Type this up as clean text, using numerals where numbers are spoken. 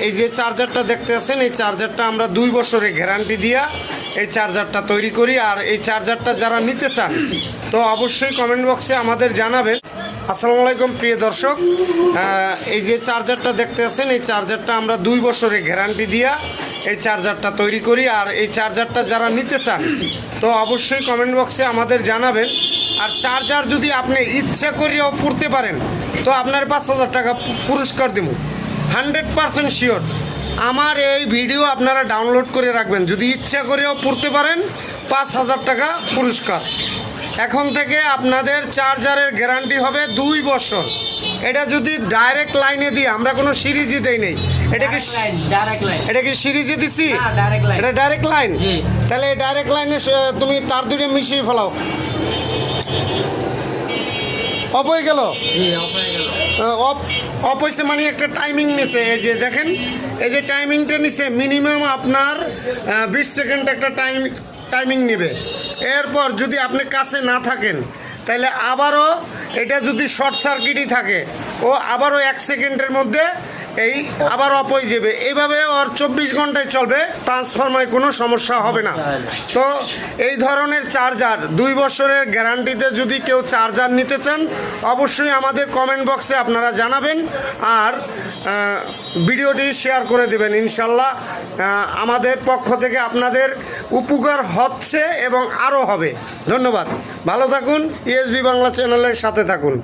এই যে চার্জারটা দেখতে আছেন, এই চার্জারটা আমরা 2 বছরের গ্যারান্টি দিয়া এই চার্জারটা তৈরি করি। আর এই চার্জারটা যারা নিতে চান তো অবশ্যই কমেন্ট বক্সে আমাদের জানাবেন। আসসালামু আলাইকুম প্রিয় দর্শক, এই যে চার্জারটা দেখতে আছেন, এই চার্জারটা আমরা 2 বছরের গ্যারান্টি দিয়া এই চার্জারটা তৈরি করি। আর এই চার্জারটা যারা নিতে চান তো অবশ্যই কমেন্ট বক্সে আমাদের জানাবেন। আর চার্জার যদি আপনি ইচ্ছা করেও পড়তে পারেন তো আপনার 5,000 টাকা পুরস্কার দেব, 100% শিওর। আমার এই ভিডিও আপনারা ডাউনলোড করে রাখবেন, যদি ইচ্ছা করেও পড়তে পারেন 5,000 টাকা পুরস্কার। এখন থেকে আপনাদের চার্জারের গ্যারান্টি হবে 2 বছর। এটা যদি ডাইরেক্ট লাইনে দিই, আমরা কোনো সিরিজই দেই নেই। এটা কি সিরিজে দিছি? এটা ডাইরেক্ট লাইন। তাহলে এই ডাইরেক্ট লাইনে তুমি তার দুটো মিশিয়ে ফেলাও। অফ হয়ে গেল, অফ হয়েছে মানে একটা টাইমিং নিছে। এই যে দেখেন, এই যে টাইমিংটা নিছে, মিনিমাম আপনার 20 সেকেন্ড একটা টাইমিং নেবে। এরপর যদি আপনি কাছে না থাকেন তাহলে আবারও এটা যদি শর্ট সার্কিটই থাকে ও আবারও 1 সেকেন্ডের মধ্যে এই আবার অফ হয়ে যাবে। এইভাবে ওর 24 ঘন্টায় চলবে, ট্রান্সফরমারে কোনো সমস্যা হবে না। তো এই ধরনের চার্জার 2 বছরের গ্যারান্টিতে যদি কেউ চার্জার নিতে চান অবশ্যই আমাদের কমেন্ট বক্সে আপনারা জানাবেন আর ভিডিওটি শেয়ার করে দেবেন। ইনশাল্লাহ আমাদের পক্ষ থেকে আপনাদের উপকার হচ্ছে এবং আরও হবে। ধন্যবাদ, ভালো থাকুন, ইএসবি বাংলা চ্যানেলের সাথে থাকুন।